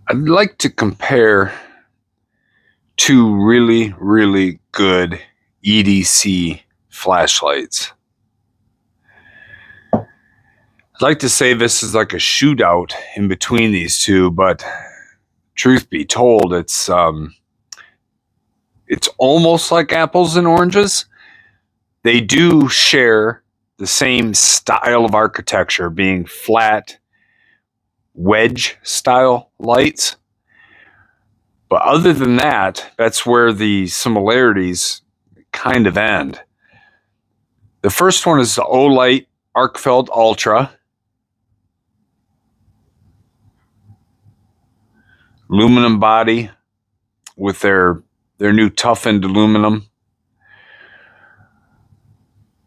I'd like to compare two really, really good EDC flashlights. I'd like to say this is like a shootout in between these two, but truth be told, it's almost like apples and oranges. They do share the same style of architecture, being flat wedge style lights. But other than that, that's where the similarities kind of end. The first one is the Olight Arkfeld Ultra. Aluminum body with their new toughened aluminum.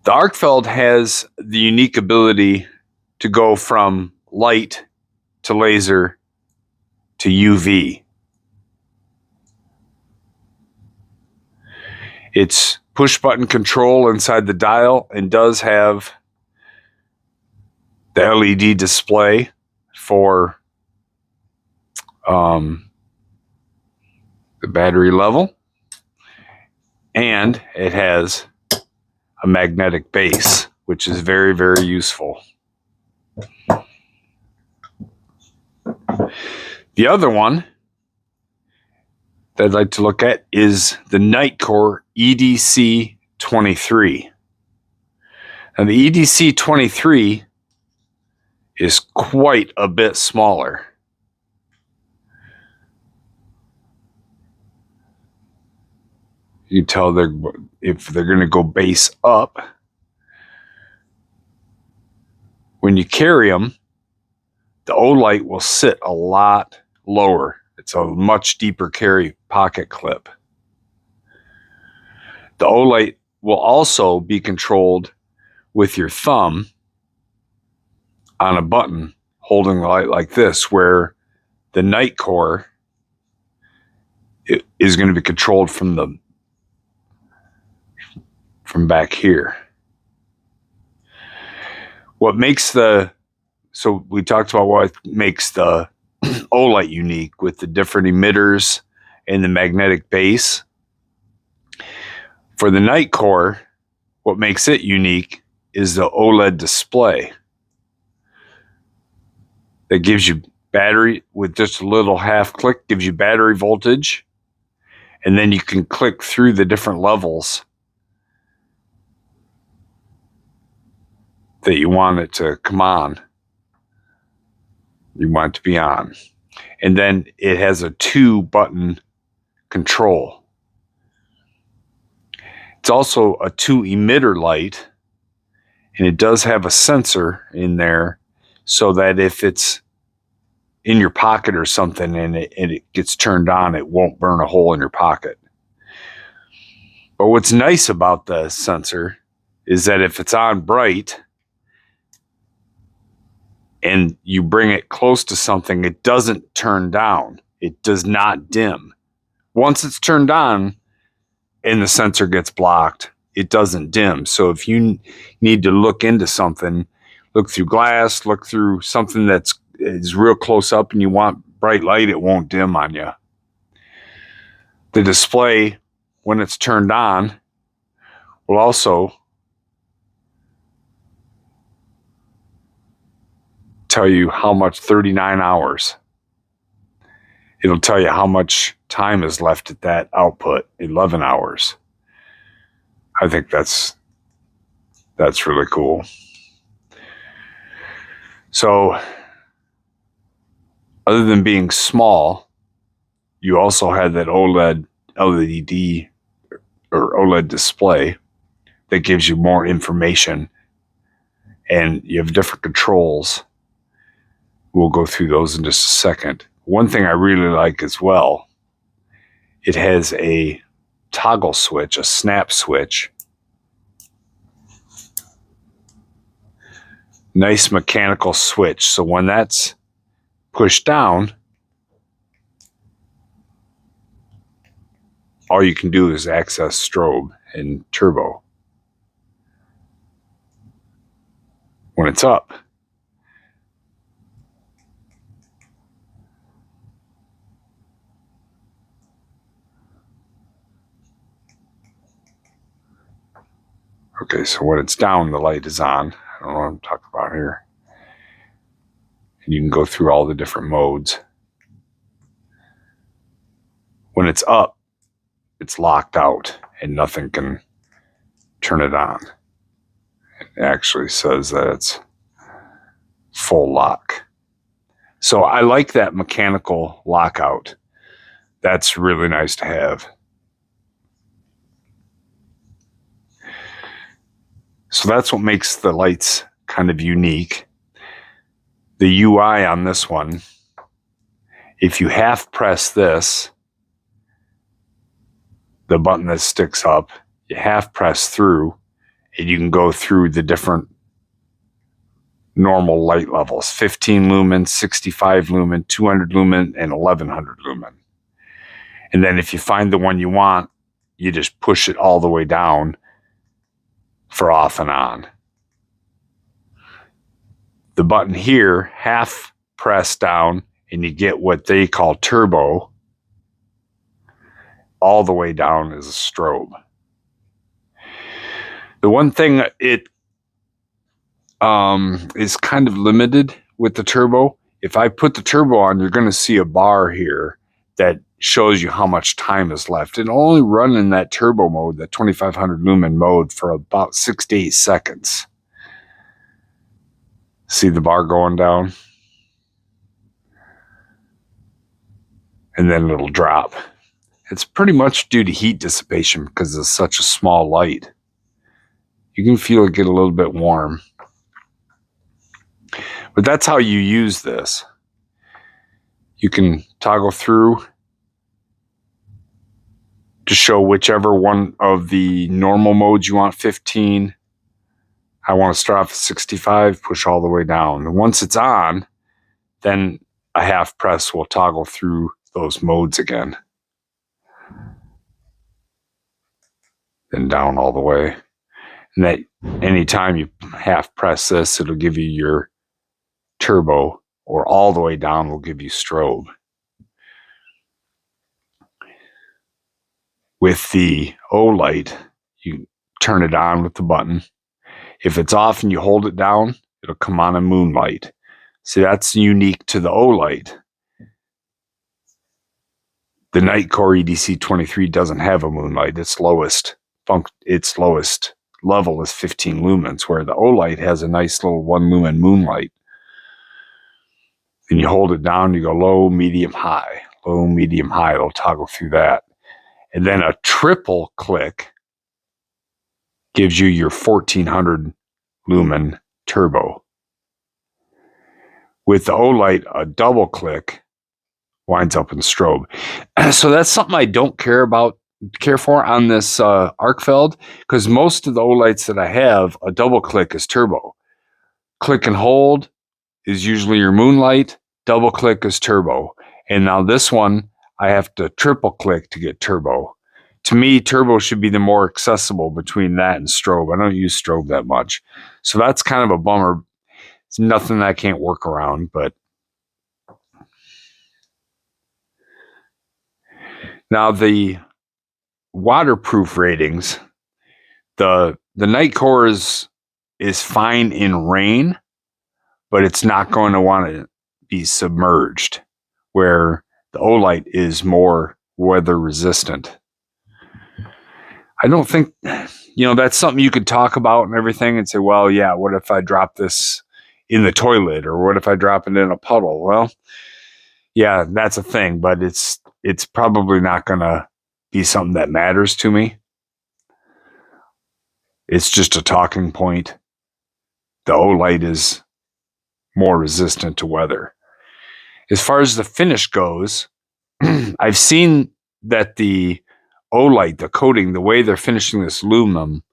The Arkfeld has the unique ability to go from light to laser to UV. It's push button control inside the dial and does have the LED display for the battery level, and it has a magnetic base, which is very, very useful. The other one that I'd like to look at is the Nitecore EDC 23. Now the EDC 23 is quite a bit smaller. You can tell if they're going to go base up. When you carry them, the Olight will sit a lot lower. It's a much deeper carry pocket clip. The Olight will also be controlled with your thumb on a button holding the light like this, where the Nitecore is going to be controlled from back here. So we talked about what makes the Olight unique with the different emitters and the magnetic base. For the Nitecore, what makes it unique is the OLED display that gives you battery with just a little half click, gives you battery voltage, and then you can click through the different levels that you want it to come on. You want it to be on. And then it has a 2-button control. It's also a 2-emitter light, and it does have a sensor in there so that if it's in your pocket or something and it gets turned on, it won't burn a hole in your pocket. But what's nice about the sensor is that if it's on bright and you bring it close to something, it doesn't turn down. It does not dim. Once it's turned on and the sensor gets blocked, it doesn't dim. So if you need to look into something, look through glass, look through something that is real close up and you want bright light, it won't dim on you. The display, when it's turned on, will also tell you how much, 39 hours. It'll tell you how much time is left at that output, 11 hours. I think that's really cool. So, other than being small, you also had that OLED LED or OLED display that gives you more information, and you have different controls. We'll go through those in just a second. One thing I really like as well, it has a toggle switch, a snap switch. Nice mechanical switch. So when that's pushed down, all you can do is access strobe and turbo. When it's up, Okay, so when it's down, the light is on. I don't know what I'm talking about here. And you can go through all the different modes. When it's up, it's locked out and nothing can turn it on. It actually says that it's full lock. So I like that mechanical lockout. That's really nice to have. So that's what makes the lights kind of unique. The UI on this one, if you half press this, the button that sticks up, you half press through, and you can go through the different normal light levels: 15 lumen, 65 lumen, 200 lumen, and 1100 lumen. And then if you find the one you want, you just push it all the way down for off and on. The button here, half press down, and you get what they call turbo. All the way down is a strobe. The one thing it is kind of limited with the turbo. If I put the turbo on, you're going to see a bar here that shows you how much time is left. It'll only run in that turbo mode, that 2500 lumen mode, for about 6 to 8 seconds. See the bar going down? And then it'll drop. It's pretty much due to heat dissipation because it's such a small light. You can feel it get a little bit warm. But that's how you use this. You can toggle through to show whichever one of the normal modes you want. 15. I want to start off at 65, push all the way down. And once it's on, then a half press will toggle through those modes again. Then down all the way. And that anytime you half press this, it'll give you your turbo, or all the way down will give you strobe. With the Olight, you turn it on with the button. If it's off and you hold it down, it'll come on a moonlight. See, that's unique to the Olight. The Nitecore EDC 23 doesn't have a moonlight. Its lowest level is 15 lumens, where the Olight has a nice little 1 lumen moonlight. And you hold it down, you go low, medium, high. Low, medium, high. It'll toggle through that. And then a triple click gives you your 1400 lumen turbo. With the Olight, a double click winds up in strobe. So that's something I don't care for on this Arkfeld, because most of the Olights that I have, a double click is turbo. Click and hold is usually your moonlight. Double click is turbo. And now this one, I have to triple click to get turbo. To me, turbo should be the more accessible between that and strobe. I don't use strobe that much. So that's kind of a bummer. It's nothing I can't work around, but now the waterproof ratings, the Nitecore is fine in rain, but it's not going to want to be submerged, where the Olight is more weather resistant. I don't think, that's something you could talk about and everything and say, well, yeah, what if I drop this in the toilet, or what if I drop it in a puddle? Well, yeah, that's a thing, but it's probably not going to be something that matters to me. It's just a talking point. The Olight is more resistant to weather. As far as the finish goes, I've seen that the Olight, the coating, the way they're finishing this aluminum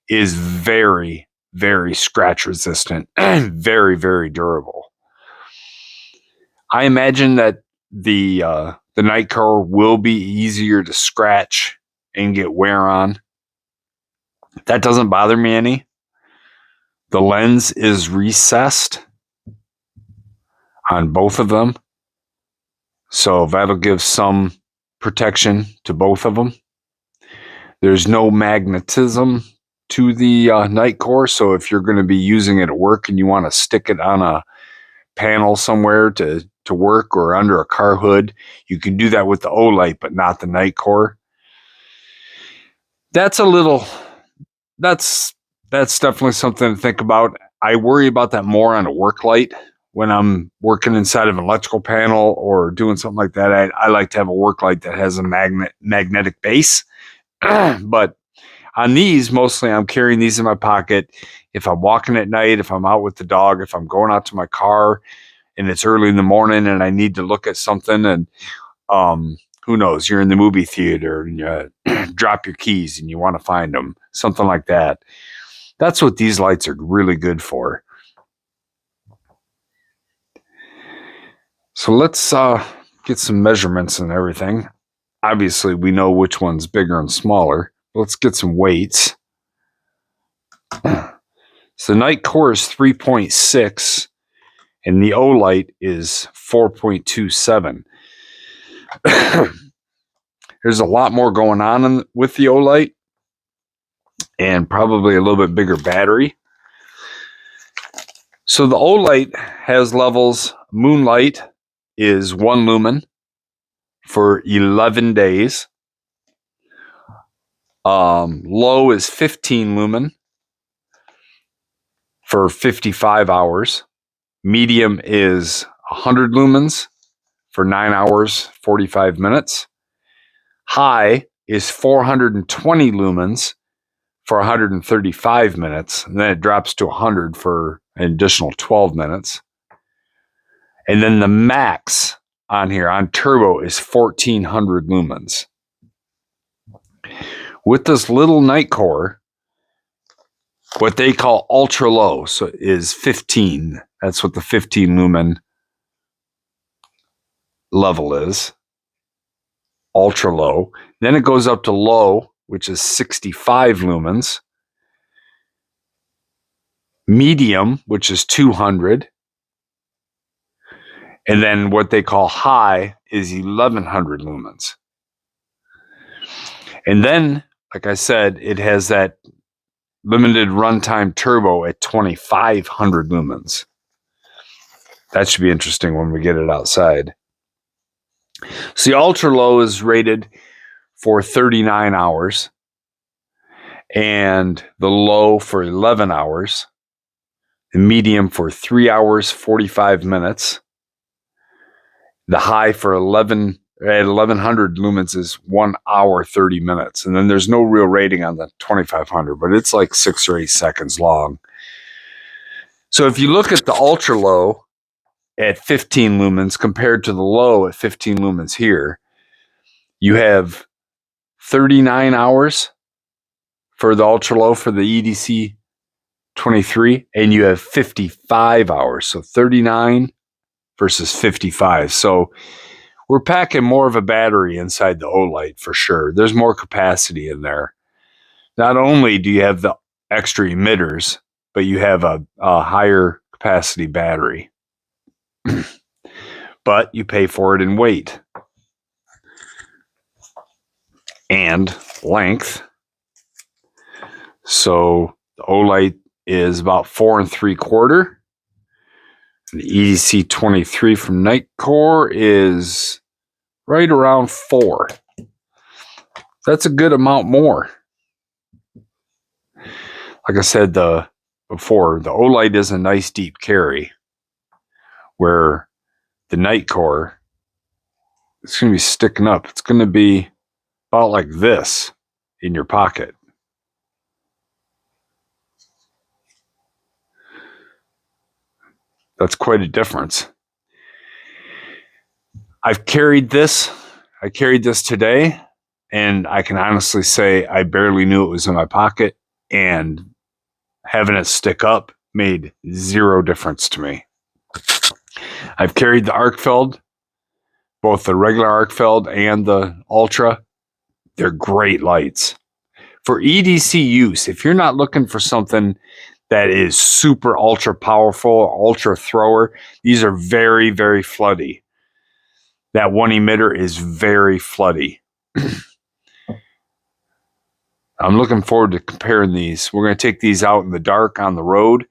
is very, very scratch resistant and very, very durable. I imagine that the Nitecore will be easier to scratch and get wear on. That doesn't bother me any. The lens is recessed on both of them, so that'll give some protection to both of them. There's no magnetism to the Nitecore. So if you're going to be using it at work and you want to stick it on a panel somewhere to work or under a car hood, you can do that with the Olight, but not the Nitecore. That's definitely something to think about. I worry about that more on a work light. When I'm working inside of an electrical panel or doing something like that, I like to have a work light that has a magnetic base. But on these, mostly I'm carrying these in my pocket. If I'm walking at night, if I'm out with the dog, if I'm going out to my car and it's early in the morning and I need to look at something, and who knows, you're in the movie theater and you drop your keys and you want to find them, something like that. That's what these lights are really good for. So let's get some measurements and everything. Obviously, we know which one's bigger and smaller. Let's get some weights. So the Nitecore is 3.6 and the Olight is 4.27. There's a lot more going on with the Olight and probably a little bit bigger battery. So the Olight has levels. Moonlight is 1 lumen for 11 days. Low is 15 lumen for 55 hours. Medium is 100 lumens for 9 hours, 45 minutes. High is 420 lumens for 135 minutes. And then it drops to 100 for an additional 12 minutes. And then the max on here, on turbo, is 1400 lumens. With this little Nitecore, what they call ultra low, so is 15. That's what the 15 lumen level is. Ultra low. Then it goes up to low, which is 65 lumens. Medium, which is 200. And then what they call high is 1100 lumens. And then, like I said, it has that limited runtime turbo at 2500 lumens. That should be interesting when we get it outside. So the ultra low is rated for 39 hours and the low for 11 hours, the medium for 3 hours, 45 minutes. The high for 1100 lumens is 1 hour, 30 minutes. And then there's no real rating on the 2500, but it's like 6 or 8 seconds long. So if you look at the ultra low at 15 lumens compared to the low at 15 lumens here, you have 39 hours for the ultra low for the EDC 23, and you have 55 hours. So 39 versus 55. So we're packing more of a battery inside the Olight for sure. There's more capacity in there. Not only do you have the extra emitters, but you have a higher capacity battery. But you pay for it in weight and length. So the Olight is about 4 3/4. The EDC 23 from Nitecore is right around 4. That's a good amount more. Like I said before, the Olight is a nice deep carry, where the Nitecore, it's going to be sticking up. It's going to be about like this in your pocket. That's quite a difference. I carried this today, and I can honestly say I barely knew it was in my pocket, and having it stick up made zero difference to me. I've carried the Arkfeld, both the regular Arkfeld and the Ultra. They're great lights. For EDC use, if you're not looking for something that is super ultra powerful, ultra thrower, these are very, very floody. That one emitter is very floody. I'm looking forward to comparing these. We're going to take these out in the dark on the road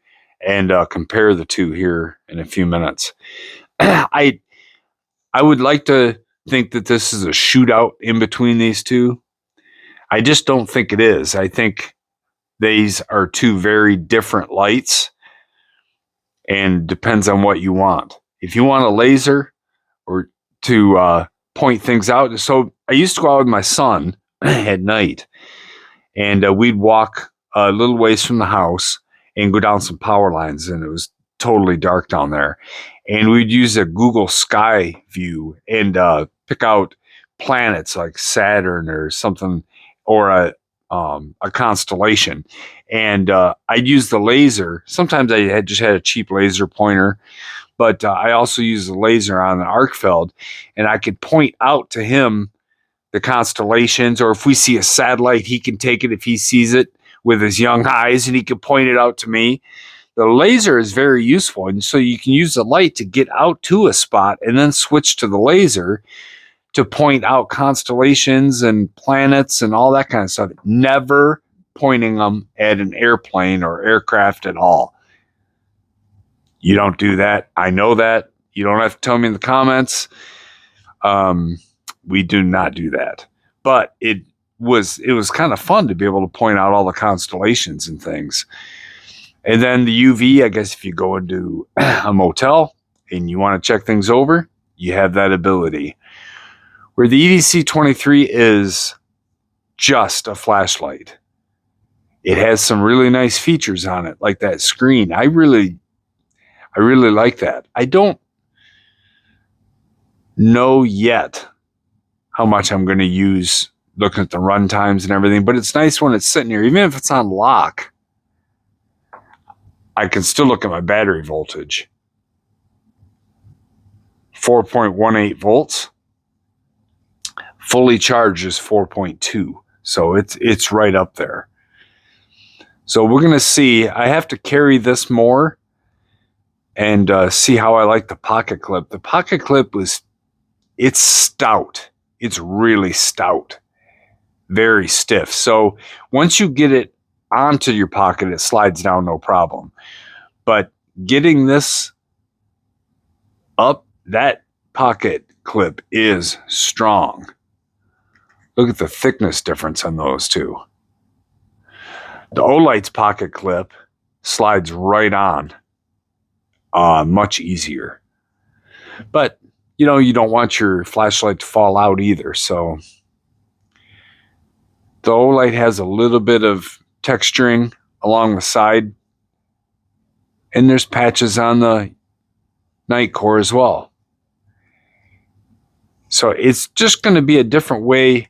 and compare the two here in a few minutes. I would like to think that this is a shootout in between these two. I just don't think it is. I think these are two very different lights, and depends on what you want. If you want a laser or to point things out. So I used to go out with my son at night, and we'd walk a little ways from the house and go down some power lines, and it was totally dark down there. And we'd use a Google Sky View and pick out planets like Saturn or something, or a constellation. And I'd use the laser. Sometimes I had just had a cheap laser pointer, but I also use the laser on the Arkfeld, and I could point out to him the constellations, or if we see a satellite, he can take it if he sees it with his young eyes, and he can point it out to me. The laser is very useful, and so you can use the light to get out to a spot and then switch to the laser to point out constellations and planets and all that kind of stuff. Never pointing them at an airplane or aircraft at all. You don't do that. I know that. You don't have to tell me in the comments. We do not do that. But it was kind of fun to be able to point out all the constellations and things. And then the UV, I guess if you go into a motel and you want to check things over, you have that ability. Where the EDC 23 is just a flashlight. It has some really nice features on it, like that screen. I really like that. I don't know yet how much I'm going to use looking at the run times and everything, but it's nice when it's sitting here. Even if it's on lock, I can still look at my battery voltage. 4.18 volts. Fully charged is 4.2. So it's right up there. So we're going to see. I have to carry this more and see how I like the pocket clip. The pocket clip it's stout. It's really stout. Very stiff. So once you get it onto your pocket, it slides down no problem. But getting this up, that pocket clip is strong. Look at the thickness difference on those two. The Olight's pocket clip slides right on, much easier. But, you don't want your flashlight to fall out either. So the Olight has a little bit of texturing along the side. And there's patches on the Nitecore as well. So it's just going to be a different way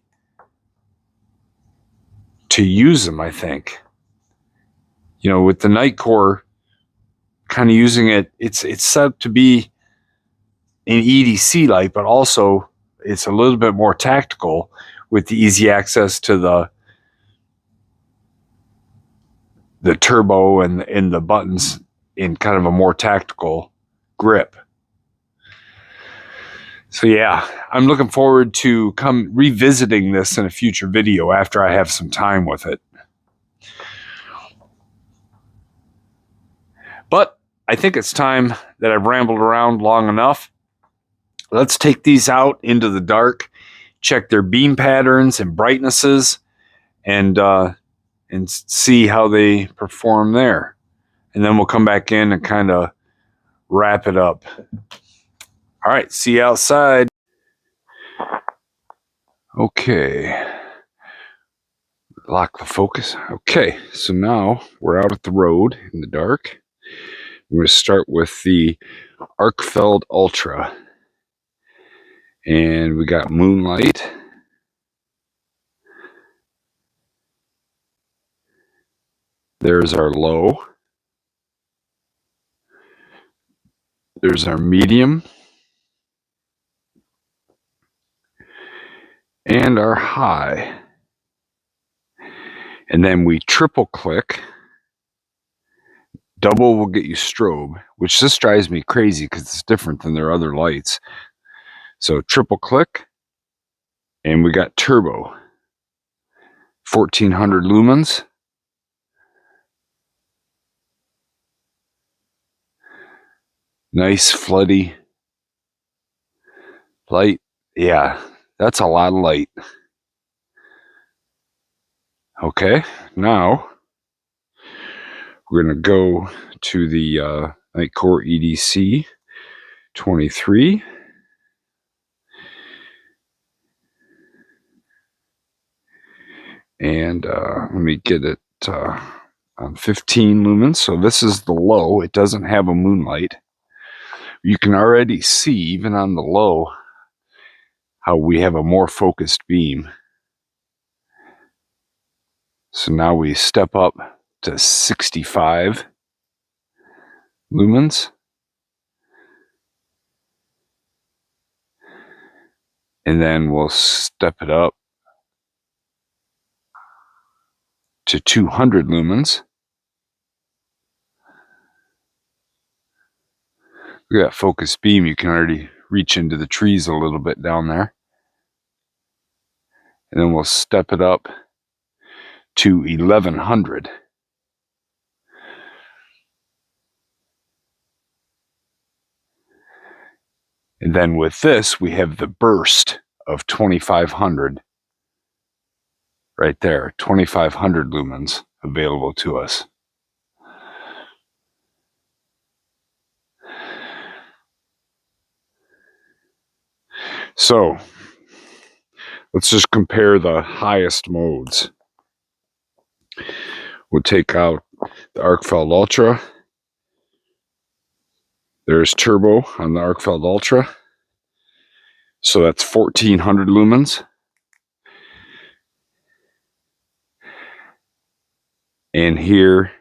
to use them, I think. With the Nitecore, kind of using it, it's set up to be an EDC light, but also it's a little bit more tactical with the easy access to the turbo and the buttons in kind of a more tactical grip. So yeah, I'm looking forward to revisiting this in a future video after I have some time with it. But I think it's time that I've rambled around long enough. Let's take these out into the dark, check their beam patterns and brightnesses, and see how they perform there. And then we'll come back in and kind of wrap it up. All right, see you outside. Okay. Lock the focus. Okay, so now we're out at the road in the dark. We're going to start with the Arkfeld Ultra. And we got moonlight. There's our low. There's our medium. And our high. And then we triple click. Double will get you strobe, which this drives me crazy because it's different than their other lights. So triple click, and we got turbo. 1400 lumens. Nice floody light. Yeah, that's a lot of light. Okay, now we're going to go to the Nitecore EDC 23. And let me get it on 15 lumens. So this is the low. It doesn't have a moonlight. You can already see, even on the low, how we have a more focused beam. So now we step up to 65 lumens. And then we'll step it up to 200 lumens. Look at that focused beam. You can already reach into the trees a little bit down there. And then we'll step it up to 1100. And then with this, we have the burst of 2500 right there, 2500 lumens available to us. So let's just compare the highest modes. We'll take out the Arkfeld Ultra. There's turbo on the Arkfeld Ultra. So that's 1400 lumens. And here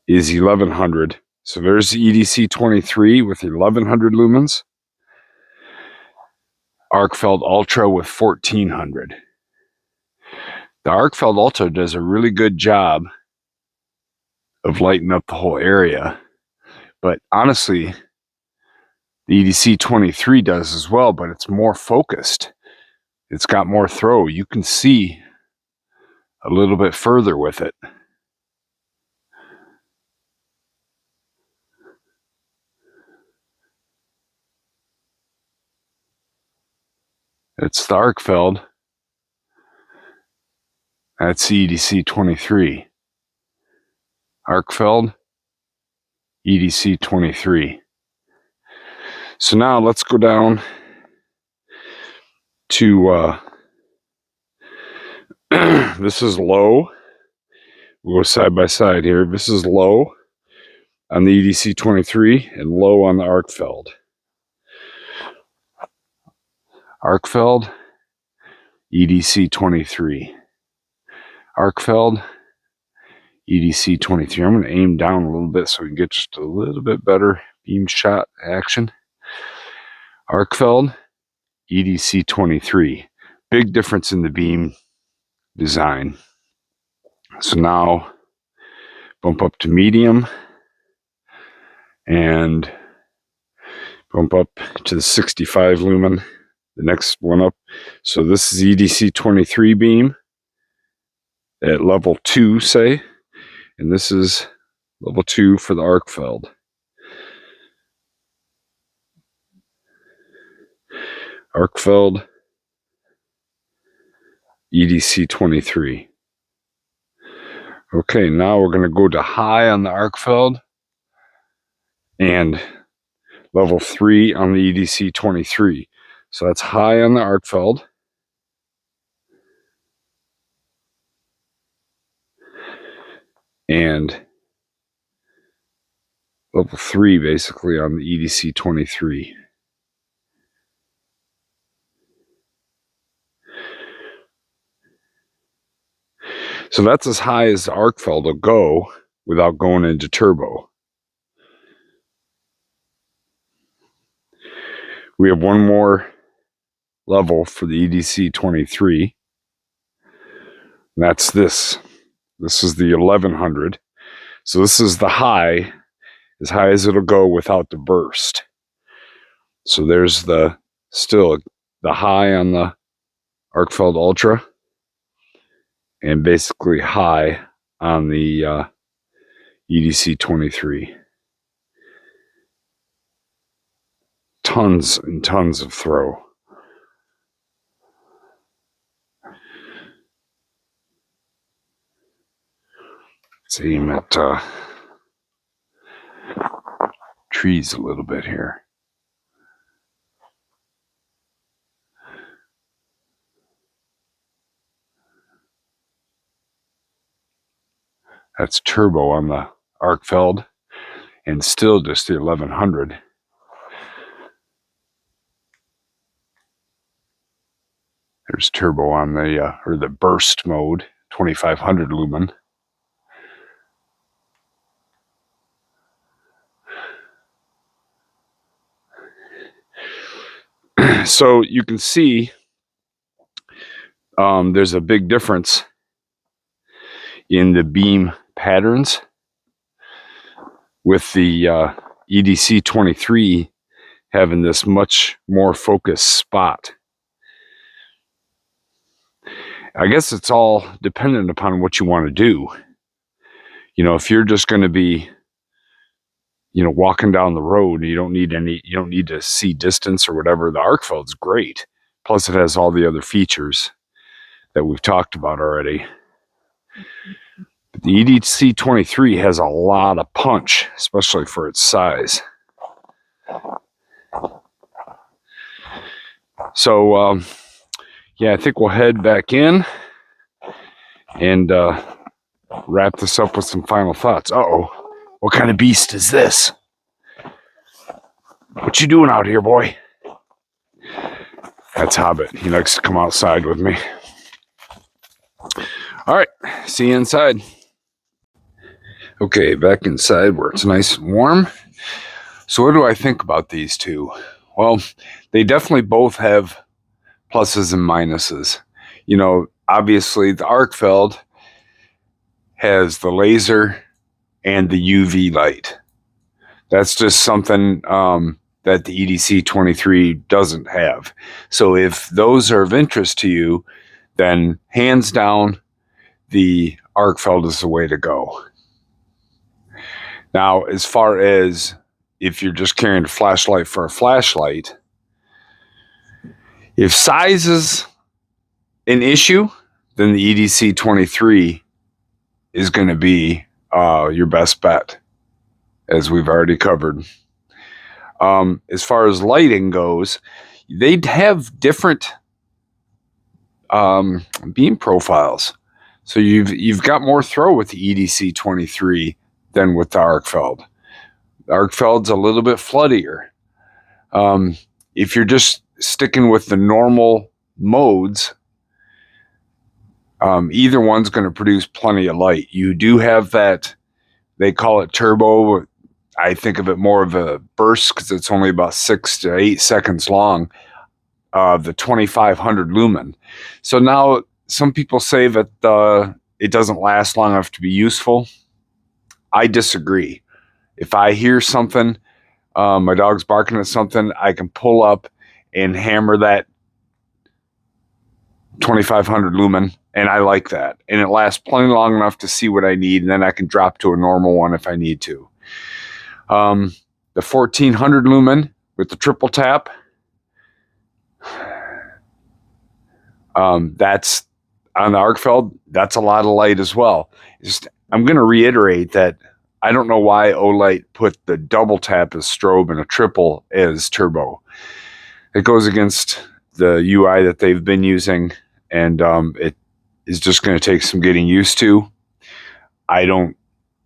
is 1100. So there's the EDC 23 with 1100 lumens. Arkfeld Ultra with 1400. The Arkfeld Ultra does a really good job of lighting up the whole area. But honestly, the EDC 23 does as well, but it's more focused. It's got more throw. You can see a little bit further with it. It's the Arkfeld. That's the EDC 23. Arkfeld, EDC 23. So now let's go down to, this is low. We'll go side by side here. This is low on the EDC 23 and low on the Arkfeld. Arkfeld, EDC 23. Arkfeld, EDC 23. I'm going to aim down a little bit so we can get just a little bit better beam shot action. Arkfeld, EDC 23. Big difference in the beam design. So now bump up to medium and bump up to the 65 lumen, the next one up. So this is EDC 23 beam at level 2, say, and this is level 2 for the Arkfeld. Arkfeld, EDC 23. Okay, now we're going to go to high on the Arkfeld and level 3 on the EDC 23. So that's high on the Arkfeld. And level 3 basically on the EDC 23. So that's as high as the Arkfeld will go without going into turbo. We have one more level for the EDC 23. And that's this. This is the 1100. So this is the high as it'll go without the burst. So there's still the high on the Arkfeld Ultra, and basically high on the EDC 23. Tons and tons of throw. Let's aim at trees a little bit here. That's turbo on the Arkfeld, and still just the 1100. There's turbo on the or the burst mode, 2500 lumen. So you can see there's a big difference in the beam patterns with the EDC 23 having this much more focused spot. I guess it's all dependent upon what you want to do. You know, if you're just going to be, you know, walking down the road, you don't need to see distance or whatever. The Arkfeld's great. Plus it has all the other features that we've talked about already. But the EDC 23 has a lot of punch, especially for its size. So, yeah, I think we'll head back in and wrap this up with some final thoughts. Uh-oh, what kind of beast is this? What you doing out here, boy? That's Hobbit. He likes to come outside with me. All right, see you inside. Okay, back inside where it's nice and warm. So what do I think about these two? Well, they definitely both have pluses and minuses. You know, obviously the Arkfeld has the laser and the UV light. That's just something that the EDC 23 doesn't have. So if those are of interest to you, then hands down, the Arkfeld is the way to go. Now, as far as if you're just carrying a flashlight for a flashlight, if size is an issue, then the EDC 23 is going to be your best bet, as we've already covered. As far as lighting goes, they'd have different beam profiles. So you've got more throw with the EDC 23 than with the Arkfeld. The Arkfeld's a little bit floodier. If you're just sticking with the normal modes, either one's going to produce plenty of light. You do have that, they call it turbo. I think of it more of a burst because it's only about 6 to 8 seconds long, the 2500 lumen. So now some people say that it doesn't last long enough to be useful. I disagree. If I hear something, my dog's barking at something, I can pull up and hammer that 2500 lumen, and I like that. And it lasts plenty long enough to see what I need, and then I can drop to a normal one if I need to. The 1400 lumen with the triple tap, that's on the Arkfeld, that's a lot of light as well. I'm going to reiterate that I don't know why Olight put the double tap as strobe and a triple as turbo. It goes against the UI that they've been using, and it is just going to take some getting used to. I don't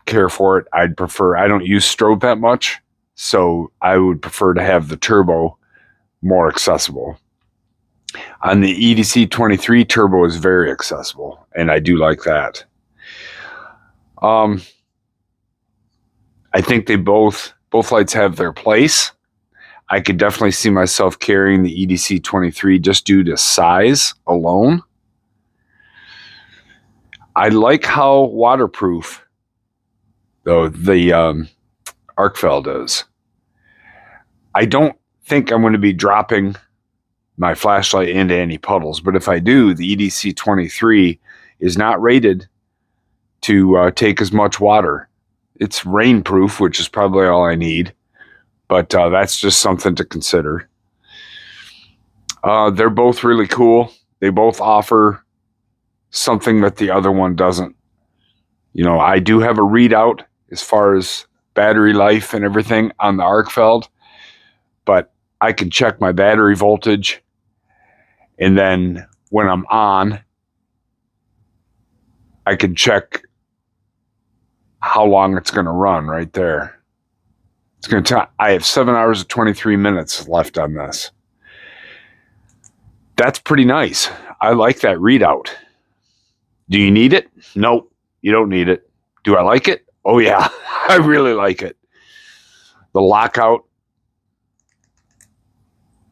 care for it. I don't use strobe that much, so I would prefer to have the turbo more accessible. On the EDC 23, turbo is very accessible, and I do like that. I think they both lights have their place. I could definitely see myself carrying the EDC 23 just due to size alone. I like how waterproof, though, the Arkfeld is. I don't think I'm going to be dropping my flashlight into any puddles. But if I do, the EDC 23 is not rated to take as much water. It's rainproof, which is probably all I need, but that's just something to consider. They're both really cool. They both offer something that the other one doesn't. You know, I do have a readout as far as battery life and everything on the Arkfeld, but I can check my battery voltage, and then when I'm on, I can check how long it's going to run right there. It's going to. I have 7 hours and 23 minutes left on this. That's pretty nice. I like that readout. Do you need it? Nope, you don't need it. Do I like it? Oh yeah, I really like it. The lockout,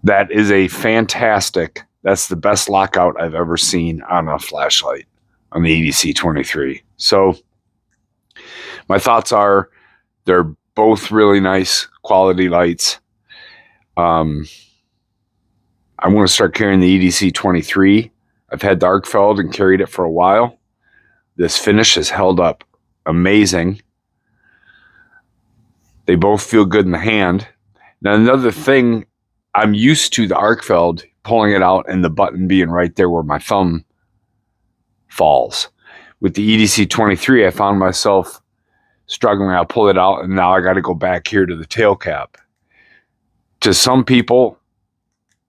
that is a fantastic, that's the best lockout I've ever seen on a flashlight on the EDC 23. So my thoughts are they're both really nice quality lights. I want to start carrying the EDC 23. I've had the Arkfeld and carried it for a while. This finish has held up amazing. They both feel good in the hand. Now, another thing, I'm used to the Arkfeld, pulling it out and the button being right there where my thumb falls. With the EDC 23, I found myself struggling. I'll pull it out, and now I got to go back here to the tail cap. To some people,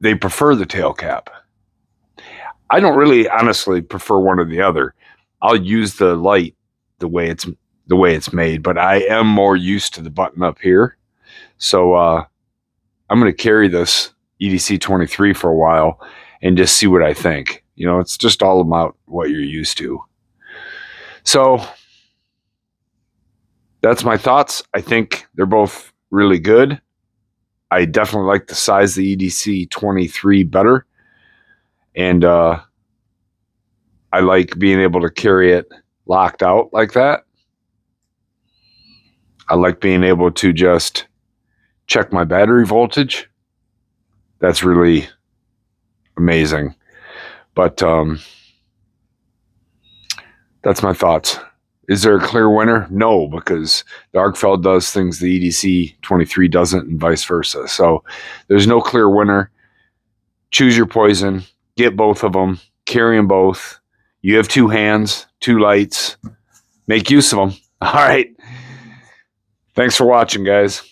they prefer the tail cap. I don't really honestly prefer one or the other. I'll use the light the way it's made, but I am more used to the button up here. So I'm going to carry this EDC 23 for a while and just see what I think. You know, it's just all about what you're used to. So that's my thoughts. I think they're both really good. I definitely like the size of the EDC 23 better. And I like being able to carry it locked out like that. I like being able to just check my battery voltage. That's really amazing. But that's my thoughts. Is there a clear winner? No, because the Arkfeld does things the EDC 23 doesn't, and vice versa. So there's no clear winner. Choose your poison. Get both of them. Carry them both. You have two hands, two lights. Make use of them. All right. Thanks for watching, guys.